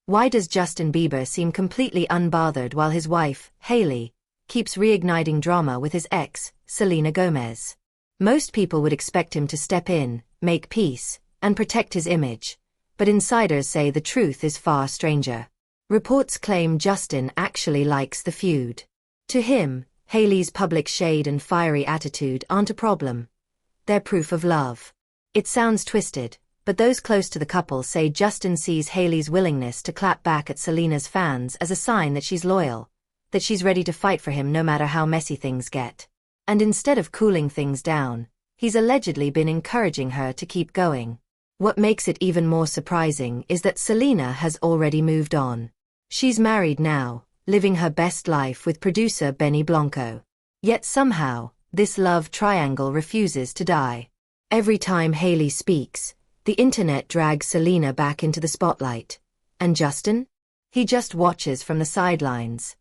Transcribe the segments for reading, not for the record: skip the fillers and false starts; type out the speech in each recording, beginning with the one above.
Why does Justin Bieber seem completely unbothered while his wife, Hailey, keeps reigniting drama with his ex, Selena Gomez? Most people would expect him to step in, make peace, and protect his image, but insiders say the truth is far stranger. Reports claim Justin actually likes the feud. To him, Hailey's public shade and fiery attitude aren't a problem. They're proof of love. It sounds twisted, but those close to the couple say Justin sees Hailey's willingness to clap back at Selena's fans as a sign that she's loyal, that she's ready to fight for him no matter how messy things get. And instead of cooling things down, he's allegedly been encouraging her to keep going. What makes it even more surprising is that Selena has already moved on. She's married now, living her best life with producer Benny Blanco. Yet somehow, this love triangle refuses to die. Every time Hailey speaks, the internet drags Selena back into the spotlight. And Justin? He just watches from the sidelines,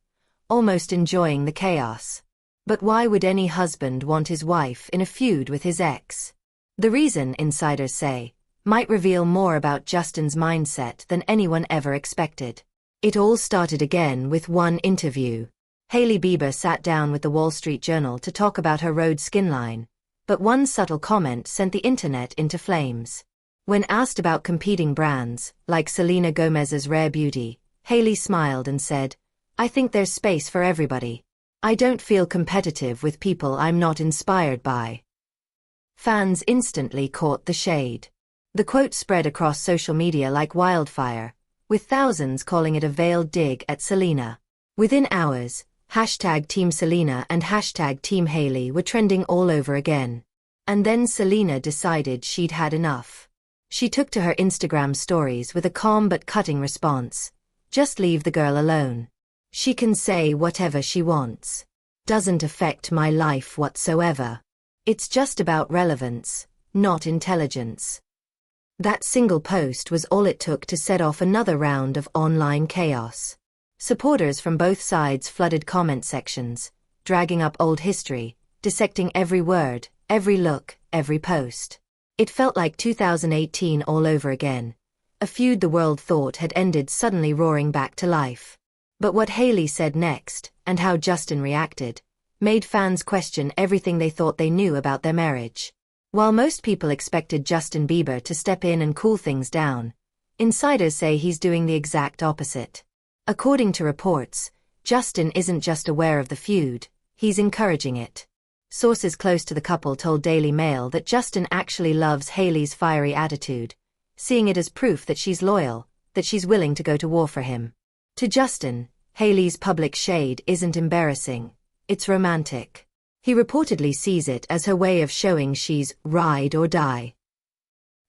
almost enjoying the chaos. But why would any husband want his wife in a feud with his ex? The reason, insiders say, might reveal more about Justin's mindset than anyone ever expected. It all started again with one interview. Hailey Bieber sat down with the Wall Street Journal to talk about her Rhode skin line, but one subtle comment sent the internet into flames. When asked about competing brands, like Selena Gomez's Rare Beauty, Hailey smiled and said, "I think there's space for everybody. I don't feel competitive with people I'm not inspired by." Fans instantly caught the shade. The quote spread across social media like wildfire, with thousands calling it a veiled dig at Selena. Within hours, #Team Selena and #Team Hailey were trending all over again. And then Selena decided she'd had enough. She took to her Instagram stories with a calm but cutting response. "Just leave the girl alone. She can say whatever she wants. Doesn't affect my life whatsoever. It's just about relevance, not intelligence." That single post was all it took to set off another round of online chaos. Supporters from both sides flooded comment sections, dragging up old history, dissecting every word, every look, every post. It felt like 2018 all over again. A feud the world thought had ended suddenly roaring back to life. But what Hailey said next, and how Justin reacted, made fans question everything they thought they knew about their marriage. While most people expected Justin Bieber to step in and cool things down, insiders say he's doing the exact opposite. According to reports, Justin isn't just aware of the feud, he's encouraging it. Sources close to the couple told Daily Mail that Justin actually loves Hailey's fiery attitude, seeing it as proof that she's loyal, that she's willing to go to war for him. To Justin, Hailey's public shade isn't embarrassing, it's romantic. He reportedly sees it as her way of showing she's ride or die.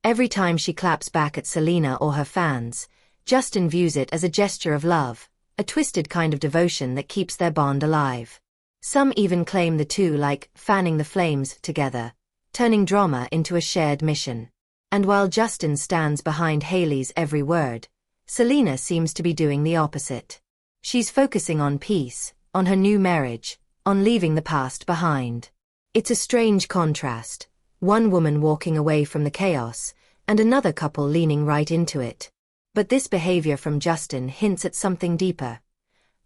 Every time she claps back at Selena or her fans, Justin views it as a gesture of love, a twisted kind of devotion that keeps their bond alive. Some even claim the two like fanning the flames together, turning drama into a shared mission. And while Justin stands behind Hailey's every word, Selena seems to be doing the opposite. She's focusing on peace, on her new marriage, on leaving the past behind. It's a strange contrast, one woman walking away from the chaos, and another couple leaning right into it. But this behavior from Justin hints at something deeper,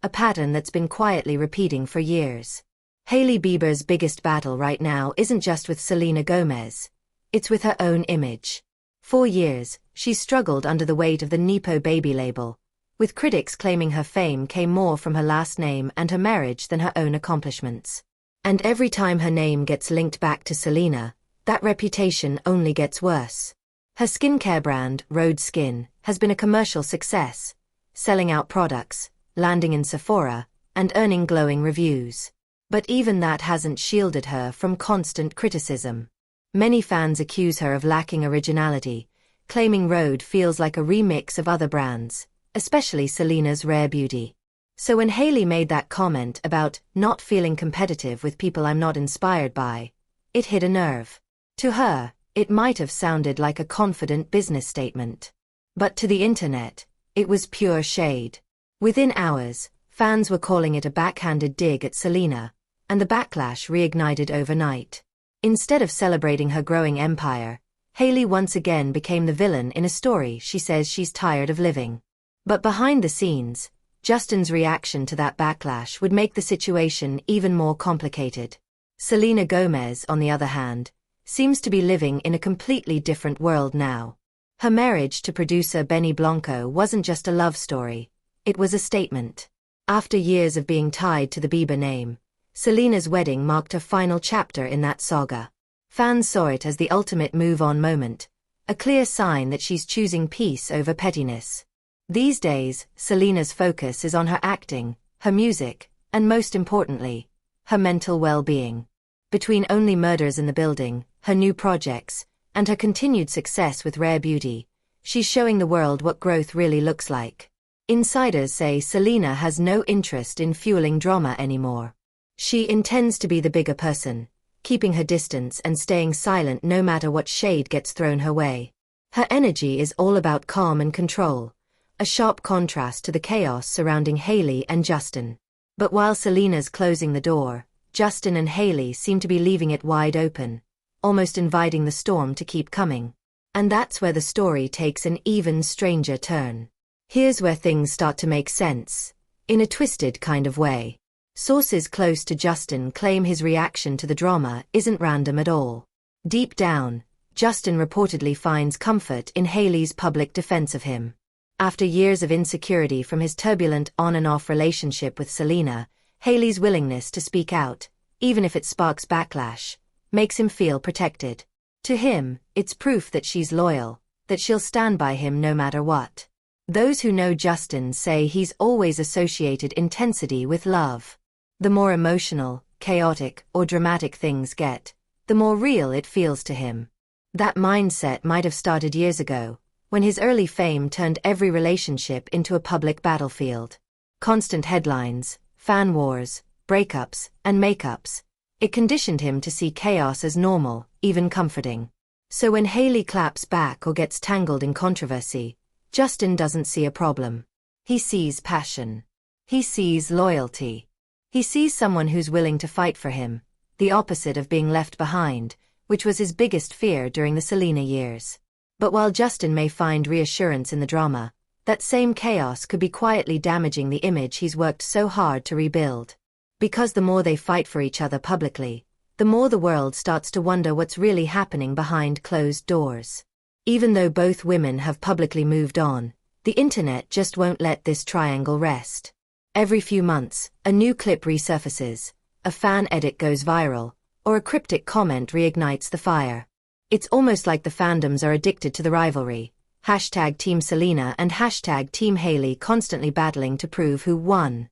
a pattern that's been quietly repeating for years. Hailey Bieber's biggest battle right now isn't just with Selena Gomez, it's with her own image. For years, she's struggled under the weight of the Nepo Baby label, with critics claiming her fame came more from her last name and her marriage than her own accomplishments. And every time her name gets linked back to Selena, that reputation only gets worse. Her skincare brand, Rhode Skin, has been a commercial success, selling out products, landing in Sephora, and earning glowing reviews. But even that hasn't shielded her from constant criticism. Many fans accuse her of lacking originality, claiming Rhode feels like a remix of other brands, especially Selena's Rare Beauty. So when Hailey made that comment about not feeling competitive with people I'm not inspired by, it hit a nerve. To her, it might have sounded like a confident business statement. But to the internet, it was pure shade. Within hours, fans were calling it a backhanded dig at Selena, and the backlash reignited overnight. Instead of celebrating her growing empire, Hailey once again became the villain in a story she says she's tired of living. But behind the scenes, Justin's reaction to that backlash would make the situation even more complicated. Selena Gomez, on the other hand, seems to be living in a completely different world now. Her marriage to producer Benny Blanco wasn't just a love story, it was a statement. After years of being tied to the Bieber name, Selena's wedding marked a final chapter in that saga. Fans saw it as the ultimate move-on moment, a clear sign that she's choosing peace over pettiness. These days, Selena's focus is on her acting, her music, and most importantly, her mental well-being. Between Only Murders in the Building, her new projects, and her continued success with Rare Beauty, she's showing the world what growth really looks like. Insiders say Selena has no interest in fueling drama anymore. She intends to be the bigger person, keeping her distance and staying silent no matter what shade gets thrown her way. Her energy is all about calm and control, a sharp contrast to the chaos surrounding Hailey and Justin. But while Selena's closing the door, Justin and Hailey seem to be leaving it wide open, almost inviting the storm to keep coming. And that's where the story takes an even stranger turn. Here's where things start to make sense, in a twisted kind of way. Sources close to Justin claim his reaction to the drama isn't random at all. Deep down, Justin reportedly finds comfort in Hailey's public defense of him. After years of insecurity from his turbulent on-and-off relationship with Selena, Hailey's willingness to speak out, even if it sparks backlash, makes him feel protected. To him, it's proof that she's loyal, that she'll stand by him no matter what. Those who know Justin say he's always associated intensity with love. The more emotional, chaotic, or dramatic things get, the more real it feels to him. That mindset might have started years ago, when his early fame turned every relationship into a public battlefield. Constant headlines, fan wars, breakups, and makeups. It conditioned him to see chaos as normal, even comforting. So when Hailey claps back or gets tangled in controversy, Justin doesn't see a problem. He sees passion. He sees loyalty. He sees someone who's willing to fight for him, the opposite of being left behind, which was his biggest fear during the Selena years. But while Justin may find reassurance in the drama, that same chaos could be quietly damaging the image he's worked so hard to rebuild. Because the more they fight for each other publicly, the more the world starts to wonder what's really happening behind closed doors. Even though both women have publicly moved on, the internet just won't let this triangle rest. Every few months, a new clip resurfaces, a fan edit goes viral, or a cryptic comment reignites the fire. It's almost like the fandoms are addicted to the rivalry. Hashtag Team Selena and hashtag Team Hailey constantly battling to prove who won.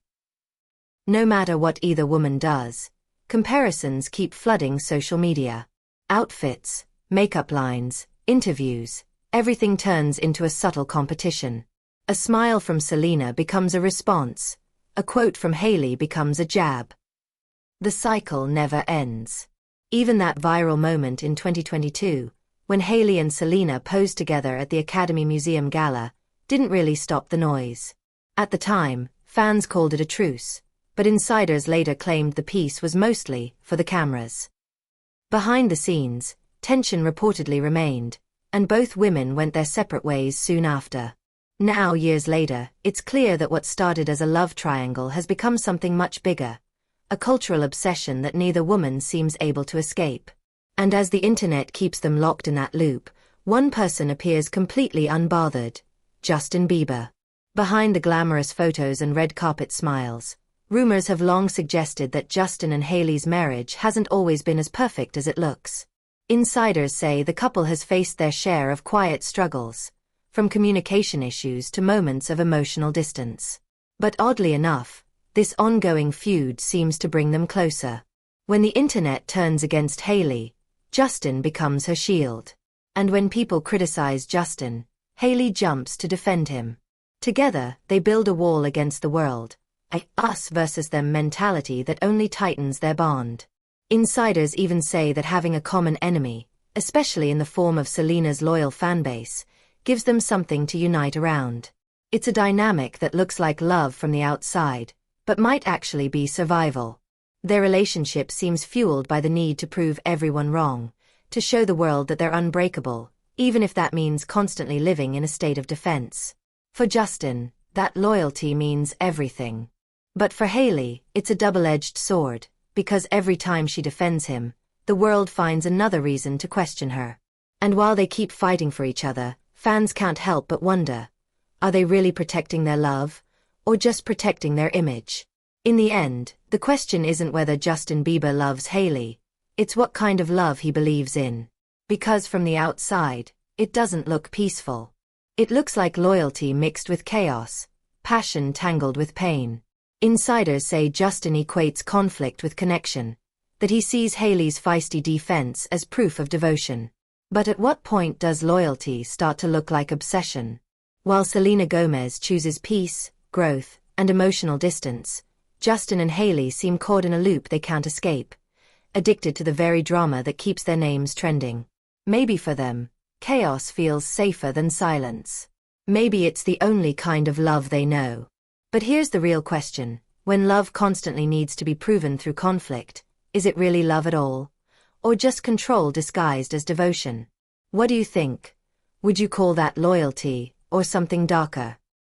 No matter what either woman does, comparisons keep flooding social media. Outfits, makeup lines, interviews, everything turns into a subtle competition. A smile from Selena becomes a response. A quote from Hailey becomes a jab. The cycle never ends. Even that viral moment in 2022, when Hailey and Selena posed together at the Academy Museum Gala, didn't really stop the noise. At the time, fans called it a truce, but insiders later claimed the piece was mostly for the cameras. Behind the scenes, tension reportedly remained, and both women went their separate ways soon after. Now, years later, it's clear that what started as a love triangle has become something much bigger, a cultural obsession that neither woman seems able to escape. And as the internet keeps them locked in that loop, one person appears completely unbothered: Justin Bieber. Behind the glamorous photos and red carpet smiles, rumors have long suggested that Justin and Hailey's marriage hasn't always been as perfect as it looks. Insiders say the couple has faced their share of quiet struggles, from communication issues to moments of emotional distance. But oddly enough, this ongoing feud seems to bring them closer. When the internet turns against Hailey, Justin becomes her shield. And when people criticize Justin, Hailey jumps to defend him. Together, they build a wall against the world, a us versus them mentality that only tightens their bond. Insiders even say that having a common enemy, especially in the form of Selena's loyal fanbase, gives them something to unite around. It's a dynamic that looks like love from the outside, but might actually be survival. Their relationship seems fueled by the need to prove everyone wrong, to show the world that they're unbreakable, even if that means constantly living in a state of defense. For Justin, that loyalty means everything. But for Hailey, it's a double-edged sword, because every time she defends him, the world finds another reason to question her. And while they keep fighting for each other, fans can't help but wonder, are they really protecting their love, or just protecting their image? In the end, the question isn't whether Justin Bieber loves Hailey, it's what kind of love he believes in. Because from the outside, it doesn't look peaceful. It looks like loyalty mixed with chaos, passion tangled with pain. Insiders say Justin equates conflict with connection, that he sees Hailey's feisty defense as proof of devotion. But at what point does loyalty start to look like obsession? While Selena Gomez chooses peace, growth, and emotional distance, Justin and Hailey seem caught in a loop they can't escape, addicted to the very drama that keeps their names trending. Maybe for them, chaos feels safer than silence. Maybe it's the only kind of love they know. But here's the real question, when love constantly needs to be proven through conflict, is it really love at all? Or just control disguised as devotion? What do you think? Would you call that loyalty, or something darker?